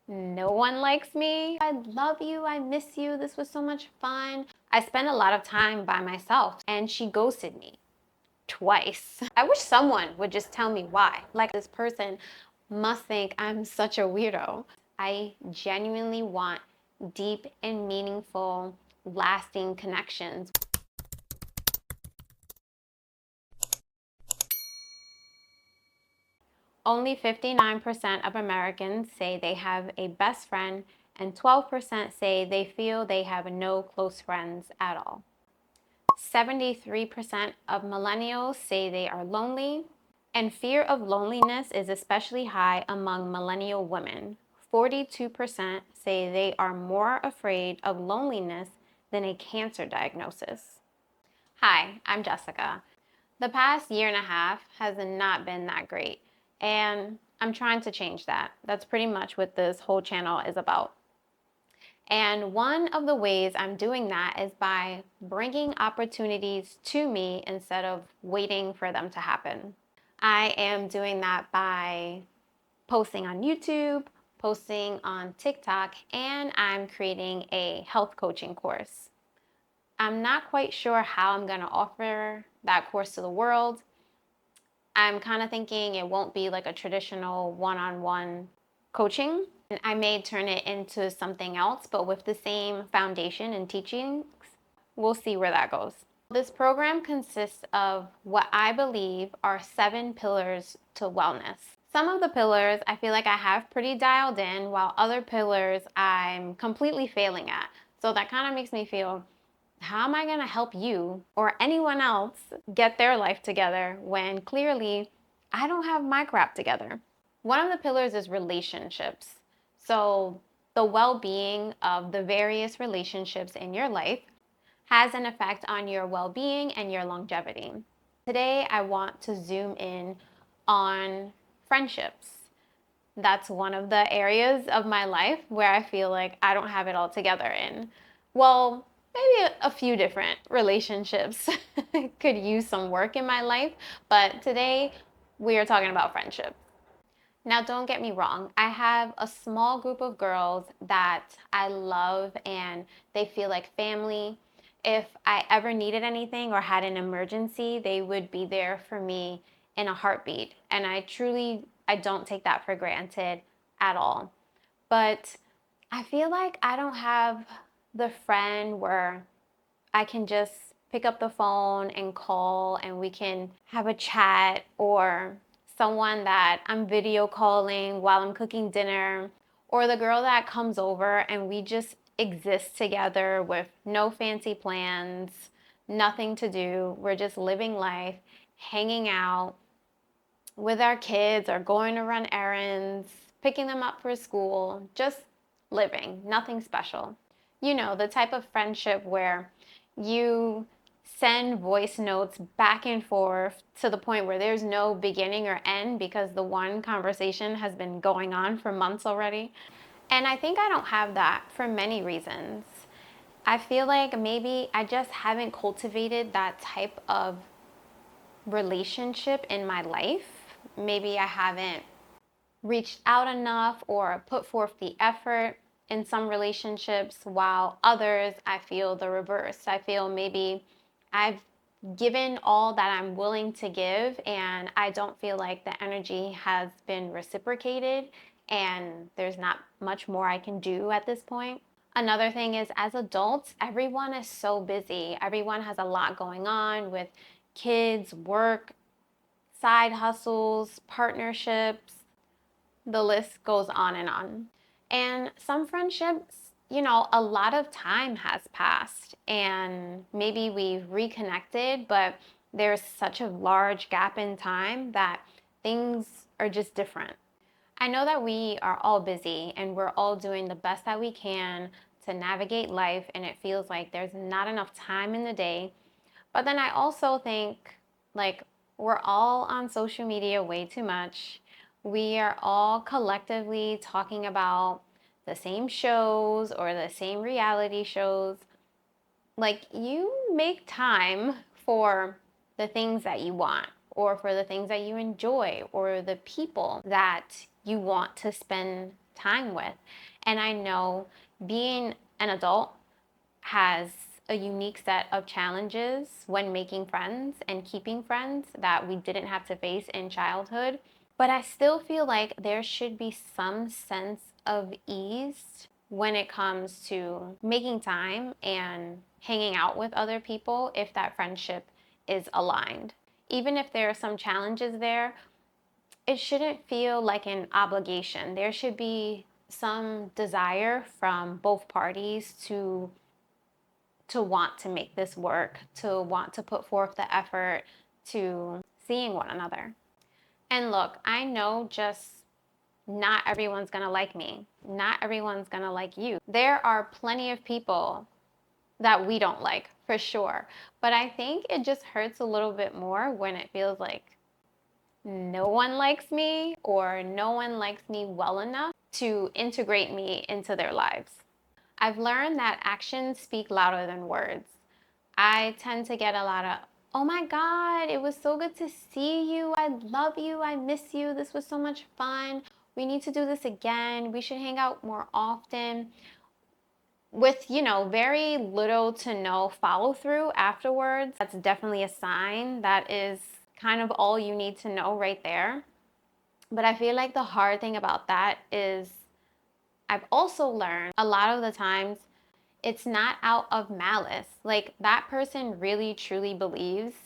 No one likes me. I love you. I miss you. This was so much fun. I spent a lot of time by myself and she ghosted me twice. I wish someone would just tell me why. Like, this person must think I'm such a weirdo. I genuinely want deep and meaningful, lasting connections. Only 59% of Americans say they have a best friend, and 12% say they feel they have no close friends at all. 73% of millennials say they are lonely, and fear of loneliness is especially high among millennial women. 42% say they are more afraid of loneliness than a cancer diagnosis. Hi, I'm Jessica. The past year and a half has not been that great, and I'm trying to change that. That's pretty much what this whole channel is about. And one of the ways I'm doing that is by bringing opportunities to me instead of waiting for them to happen. I am doing that by posting on YouTube, posting on TikTok, and I'm creating a health coaching course. I'm not quite sure how I'm going to offer that course to the world. I'm kind of thinking it won't be like a traditional one-on-one coaching. I may turn it into something else, but with the same foundation and teachings. We'll see where that goes. This program consists of what I believe are 7 pillars to wellness. Some of the pillars I feel like I have pretty dialed in, while other pillars I'm completely failing at. So that kind of makes me feel, how am I going to help you or anyone else get their life together when clearly I don't have my crap together? One of the pillars is relationships. So the well-being of the various relationships in your life has an effect on your well-being and your longevity. Today, I want to zoom in on friendships. That's one of the areas of my life where I feel like I don't have it all together in. Well, maybe a few different relationships could use some work in my life, but today we are talking about friendship. Now, don't get me wrong. I have a small group of girls that I love and they feel like family. If I ever needed anything or had an emergency, they would be there for me in a heartbeat. And I don't take that for granted at all. But I feel like I don't have the friend where I can just pick up the phone and call and we can have a chat, or someone that I'm video calling while I'm cooking dinner, or the girl that comes over and we just exist together with no fancy plans, nothing to do. We're just living life, hanging out with our kids or going to run errands, picking them up for school, just living, nothing special. You know, the type of friendship where you send voice notes back and forth to the point where there's no beginning or end because the one conversation has been going on for months already. And I think I don't have that for many reasons. I feel like maybe I just haven't cultivated that type of relationship in my life. Maybe I haven't reached out enough or put forth the effort in some relationships, while others, I feel the reverse. I feel maybe I've given all that I'm willing to give, and I don't feel like the energy has been reciprocated, and there's not much more I can do at this point. Another thing is, as adults, everyone is so busy. Everyone has a lot going on with kids, work, side hustles, partnerships. The list goes on and on. And some friendships, a lot of time has passed and maybe we've reconnected, but there's such a large gap in time that things are just different. I know that we are all busy and we're all doing the best that we can to navigate life, and it feels like there's not enough time in the day. But then I also think, like, we're all on social media way too much. We are all collectively talking about the same shows or the same reality shows. Like, you make time for the things that you want, or for the things that you enjoy, or the people that you want to spend time with. And I know being an adult has a unique set of challenges when making friends and keeping friends that we didn't have to face in childhood. But I still feel like there should be some sense of ease when it comes to making time and hanging out with other people if that friendship is aligned. Even if there are some challenges there, it shouldn't feel like an obligation. There should be some desire from both parties to want to make this work, to want to put forth the effort to seeing one another. And look, I know just not everyone's gonna like me. Not everyone's gonna like you. There are plenty of people that we don't like, for sure. But I think it just hurts a little bit more when it feels like no one likes me or no one likes me well enough to integrate me into their lives. I've learned that actions speak louder than words. I tend to get a lot of, oh my God, it was so good to see you. I love you. I miss you. This was so much fun. We need to do this again. We should hang out more often. With, very little to no follow through afterwards. That's definitely a sign. That is kind of all you need to know right there. But I feel like the hard thing about that is I've also learned a lot of the times it's not out of malice. Like that person really truly believes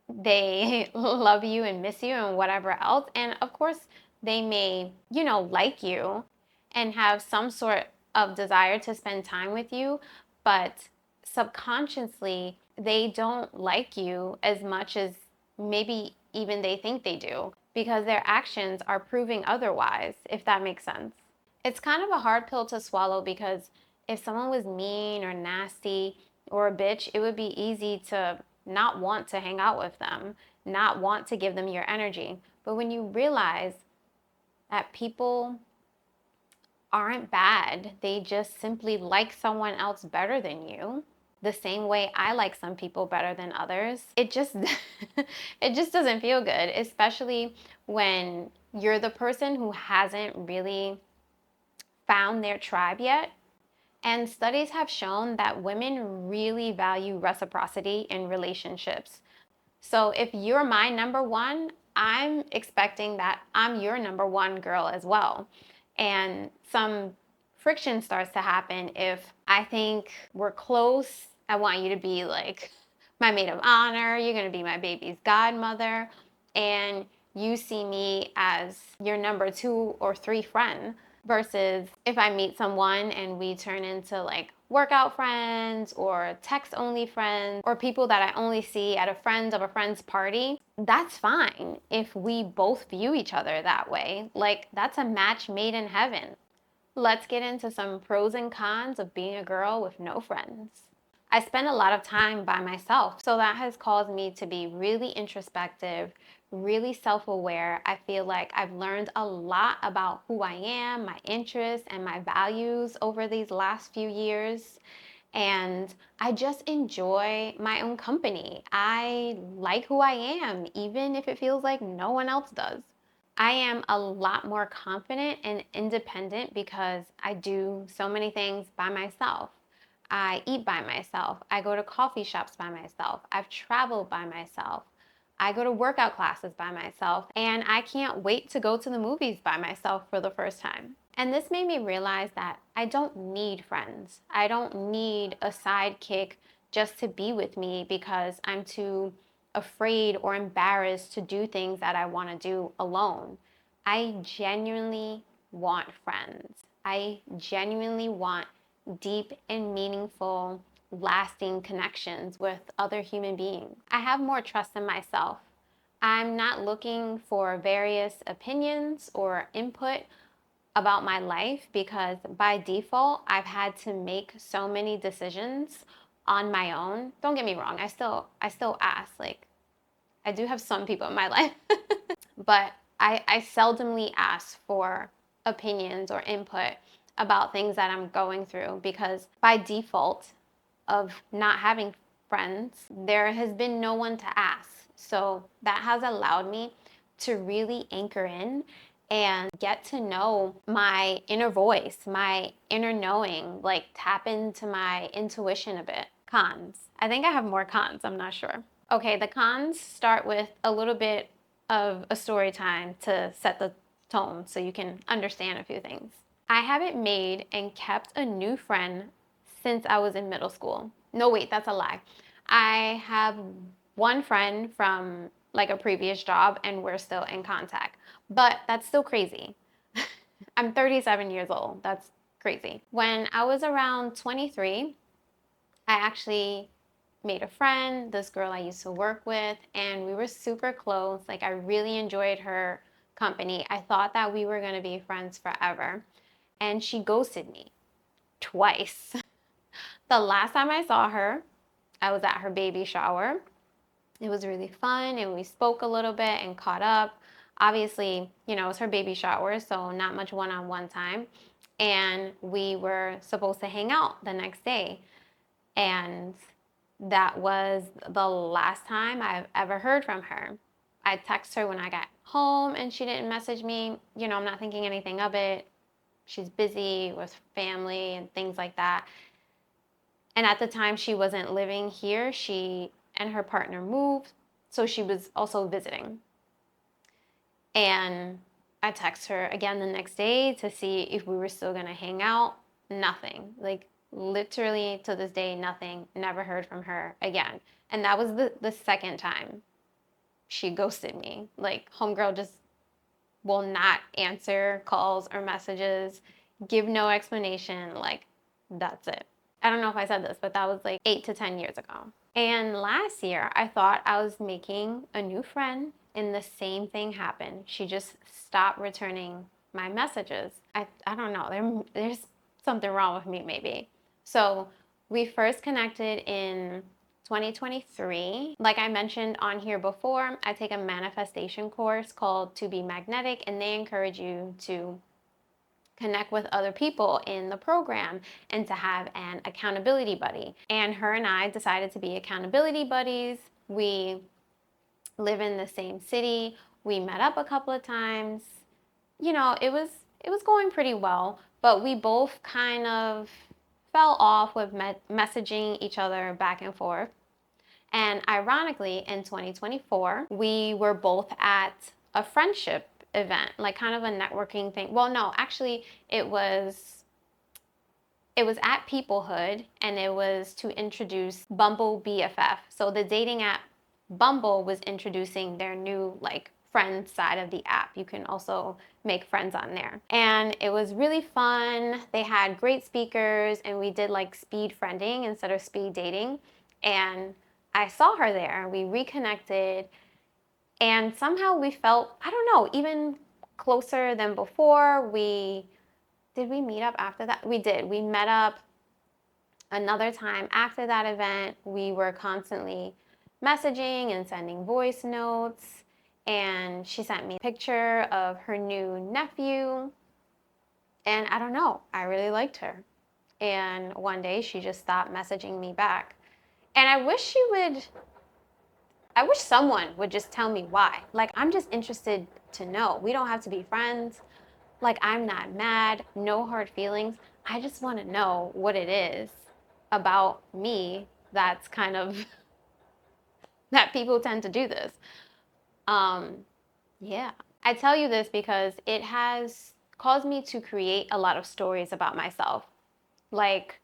they love you and miss you and whatever else. And of course, they may, like you and have some sort of desire to spend time with you, but subconsciously, they don't like you as much as maybe even they think they do because their actions are proving otherwise, if that makes sense. It's kind of a hard pill to swallow because if someone was mean or nasty or a bitch, it would be easy to not want to hang out with them, not want to give them your energy. But when you realize that people aren't bad, they just simply like someone else better than you, the same way I like some people better than others, it just it just doesn't feel good, especially when you're the person who hasn't really found their tribe yet. And studies have shown that women really value reciprocity in relationships. So if you're my number one, I'm expecting that I'm your number one girl as well. And some friction starts to happen if I think we're close. I want you to be like my maid of honor. You're going to be my baby's godmother. And you see me as your number 2 or 3 friend versus if I meet someone and we turn into like workout friends or text only friends or people that I only see at a friends of a friend's party, that's fine if we both view each other that way. Like that's a match made in heaven. Let's get into some pros and cons of being a girl with no friends. I spend a lot of time by myself, so that has caused me to be really introspective, really self-aware. I feel like I've learned a lot about who I am, my interests, and my values over these last few years. And I just enjoy my own company. I like who I am, even if it feels like no one else does. I am a lot more confident and independent because I do so many things by myself. I eat by myself. I go to coffee shops by myself. I've traveled by myself. I go to workout classes by myself. And I can't wait to go to the movies by myself for the first time. And this made me realize that I don't need friends. I don't need a sidekick just to be with me because I'm too afraid or embarrassed to do things that I want to do alone. I genuinely want friends. I genuinely want deep and meaningful, lasting connections with other human beings. I have more trust in myself. I'm not looking for various opinions or input about my life because by default, I've had to make so many decisions on my own. Don't get me wrong, I still ask. Like I do have some people in my life, but I seldomly ask for opinions or input about things that I'm going through because by default of not having friends, there has been no one to ask. So that has allowed me to really anchor in and get to know my inner voice, my inner knowing, like tap into my intuition a bit. Cons. I think I have more cons, I'm not sure. Okay, the cons start with a little bit of a story time to set the tone so you can understand a few things. I haven't made and kept a new friend since I was in middle school. No, wait, that's a lie. I have one friend from like a previous job and we're still in contact, but that's still crazy. I'm 37 years old. That's crazy. When I was around 23, I actually made a friend, this girl I used to work with, and we were super close. Like, I really enjoyed her company. I thought that we were going to be friends forever. And she ghosted me twice. The last time I saw her, I was at her baby shower. It was really fun, and we spoke a little bit and caught up. Obviously, it was her baby shower, so not much one on one time. And we were supposed to hang out the next day. And that was the last time I've ever heard from her. I texted her when I got home and she didn't message me. I'm not thinking anything of it. She's busy with family and things like that. And at the time, she wasn't living here. She and her partner moved, so she was also visiting. And I texted her again the next day to see if we were still gonna hang out. Nothing. Like, literally to this day, nothing. Never heard from her again. And that was the second time she ghosted me. Like, homegirl just will not answer calls or messages, give no explanation. Like, that's it. I don't know if I said this, but that was like 8 to 10 years ago. And last year, I thought I was making a new friend, and the same thing happened. She just stopped returning my messages. I don't know. There's something wrong with me, maybe. So we first connected in 2023. Like I mentioned on here before, I take a manifestation course called To Be Magnetic, and they encourage you to connect with other people in the program and to have an accountability buddy. And her and I decided to be accountability buddies. We live in the same city. We met up a couple of times. It was going pretty well, but we both kind of fell off with messaging each other back and forth. And ironically, in 2024, we were both at a friendship event, like kind of a networking thing. Well, no, actually, it was at Peoplehood, and it was to introduce Bumble BFF. So the dating app Bumble was introducing their new like friend side of the app. You can also make friends on there. And it was really fun. They had great speakers, and we did like speed friending instead of speed dating. And I saw her there. We reconnected, and somehow we felt, I don't know, even closer than before. Did we meet up after that? We did. We met up another time after that event. We were constantly messaging and sending voice notes. And she sent me a picture of her new nephew. And I don't know, I really liked her. And one day she just stopped messaging me back. And I wish someone would just tell me why. Like, I'm just interested to know. We don't have to be friends. Like, I'm not mad, no hard feelings. I just want to know what it is about me that's kind of that people tend to do this. Yeah. I tell you this because it has caused me to create a lot of stories about myself. Like,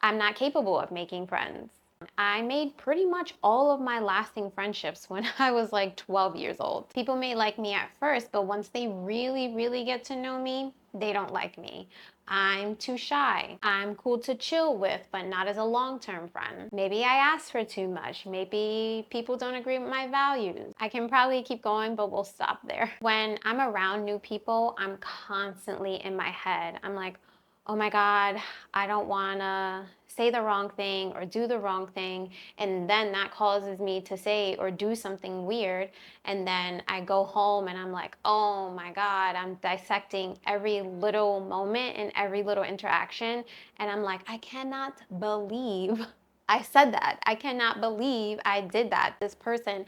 I'm not capable of making friends. I made pretty much all of my lasting friendships when I was like 12 years old. People may like me at first, but once they really, really get to know me, they don't like me. I'm too shy. I'm cool to chill with, but not as a long-term friend. Maybe I ask for too much. Maybe people don't agree with my values. I can probably keep going, but we'll stop there. When I'm around new people, I'm constantly in my head. I'm like, oh my God, I don't wanna say the wrong thing or do the wrong thing. And then that causes me to say or do something weird. And then I go home and I'm like, oh my God, I'm dissecting every little moment and every little interaction. And I'm like, I cannot believe I said that. I cannot believe I did that. This person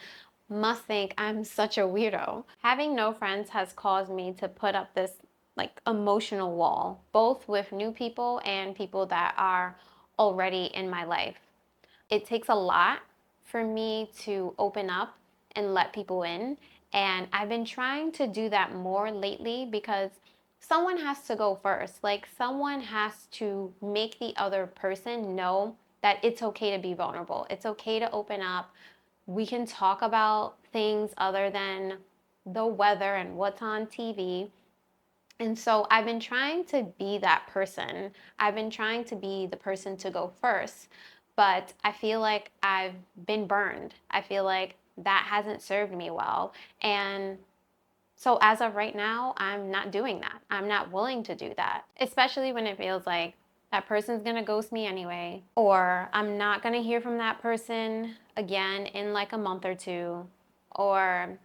must think I'm such a weirdo. Having no friends has caused me to put up this like emotional wall, both with new people and people that are already in my life. It takes a lot for me to open up and let people in. And I've been trying to do that more lately because someone has to go first. Like, someone has to make the other person know that it's okay to be vulnerable. It's okay to open up. We can talk about things other than the weather and what's on TV. And so I've been trying to be that person. I've been trying to be the person to go first, but I feel like I've been burned. I feel like that hasn't served me well. And so as of right now, I'm not doing that. I'm not willing to do that, especially when it feels like that person's gonna ghost me anyway, or I'm not gonna hear from that person again in like a month or two, or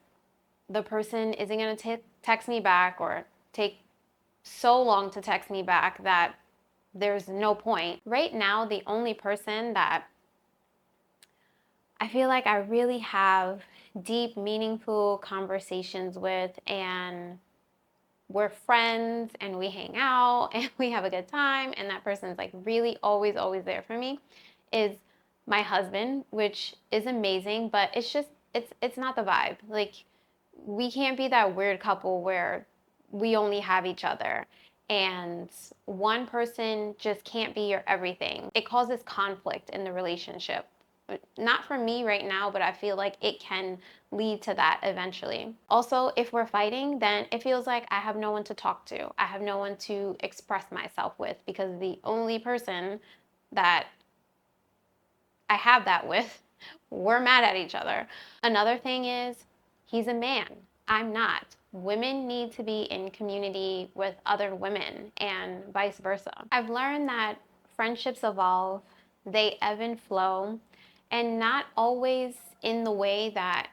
the person isn't gonna text me back or take so long to text me back that there's no point. Right now, the only person that I feel like I really have deep, meaningful conversations with, and we're friends and we hang out and we have a good time, and that person's like really always, always there for me, is my husband, which is amazing, but it's just, it's not the vibe. Like, we can't be that weird couple where we only have each other and one person just can't be your everything. It causes conflict in the relationship. Not for me right now, but I feel like it can lead to that eventually. Also, if we're fighting, then it feels like I have no one to talk to. I have no one to express myself with, because the only person that I have that with, we're mad at each other. Another thing is, he's a man. I'm not. Women need to be in community with other women and vice versa. I've learned that friendships evolve, they ebb and flow, and not always in the way that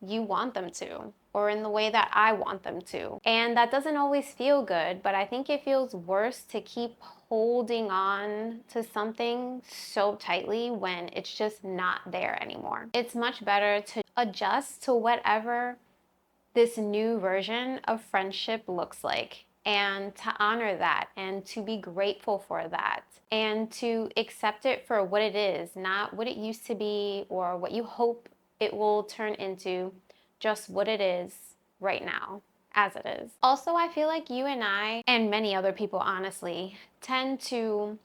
you want them to, or in the way that I want them to. And that doesn't always feel good, but I think it feels worse to keep holding on to something so tightly when it's just not there anymore. It's much better to adjust to whatever this new version of friendship looks like, and to honor that and to be grateful for that and to accept it for what it is, not what it used to be or what you hope it will turn into, just what it is right now as it is. Also, I feel like you and I, and many other people honestly, tend to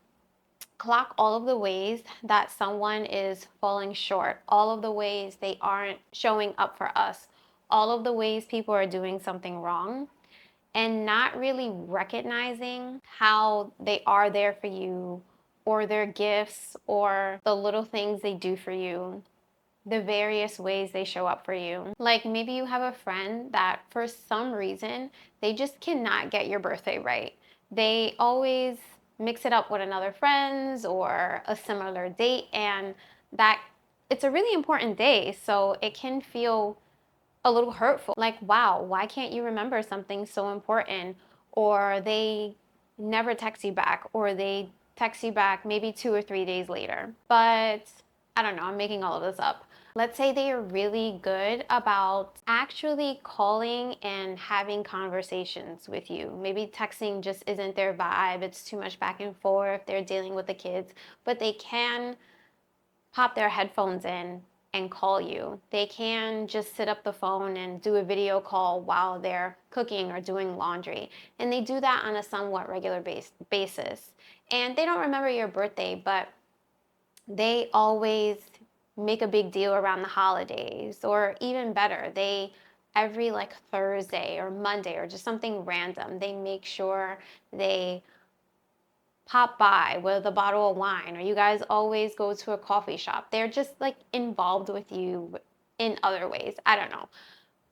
clock all of the ways that someone is falling short, all of the ways they aren't showing up for us, all of the ways people are doing something wrong, and not really recognizing how they are there for you, or their gifts, or the little things they do for you, the various ways they show up for you. Like, maybe you have a friend that for some reason they just cannot get your birthday right. They always mix it up with another friend's or a similar date, and that it's a really important day, so it can feel a little hurtful. Like, wow, why can't you remember something so important? Or they never text you back, or they text you back maybe 2 or 3 days later. But I don't know, I'm making all of this up. Let's say they are really good about actually calling and having conversations with you. Maybe texting just isn't their vibe, it's too much back and forth, they're dealing with the kids, but they can pop their headphones in and call you. They can just sit up the phone and do a video call while they're cooking or doing laundry. And they do that on a somewhat regular basis. And they don't remember your birthday, but they always make a big deal around the holidays, or even better, they every like Thursday or Monday or just something random, they make sure they pop by with a bottle of wine, or you guys always go to a coffee shop. They're just like involved with you in other ways. I don't know.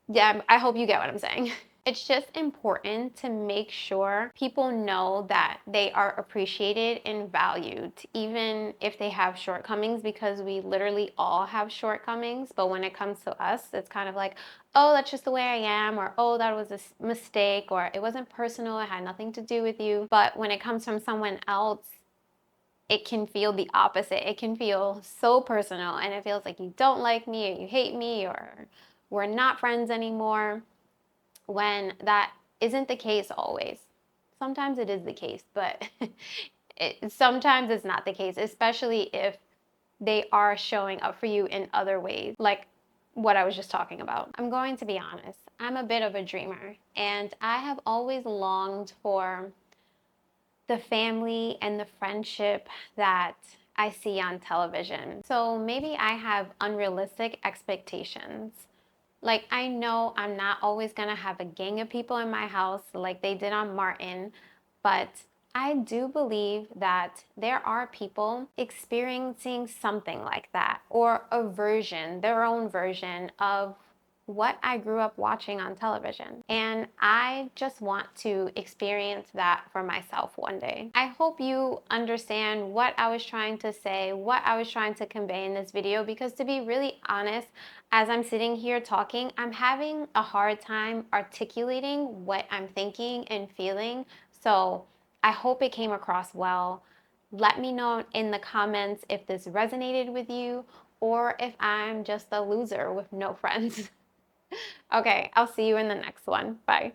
Yeah, I hope you get what I'm saying. It's just important to make sure people know that they are appreciated and valued, even if they have shortcomings, because we literally all have shortcomings. But when it comes to us, it's kind of like, oh, that's just the way I am, or oh, that was a mistake, or it wasn't personal, it had nothing to do with you. But when it comes from someone else, it can feel the opposite. It can feel so personal, and it feels like you don't like me, or you hate me, or we're not friends anymore, when that isn't the case always. Sometimes it is the case, but sometimes it's not the case, especially if they are showing up for you in other ways, like what I was just talking about. I'm going to be honest, I'm a bit of a dreamer, and I have always longed for the family and the friendship that I see on television. So maybe I have unrealistic expectations. Like, I know I'm not always gonna have a gang of people in my house like they did on Martin, but I do believe that there are people experiencing something like that, or a version, their own version of what I grew up watching on television. And I just want to experience that for myself one day. I hope you understand what I was trying to say, what I was trying to convey in this video, because to be really honest, as I'm sitting here talking, I'm having a hard time articulating what I'm thinking and feeling. So I hope it came across well. Let me know in the comments if this resonated with you, or if I'm just a loser with no friends. Okay, I'll see you in the next one. Bye.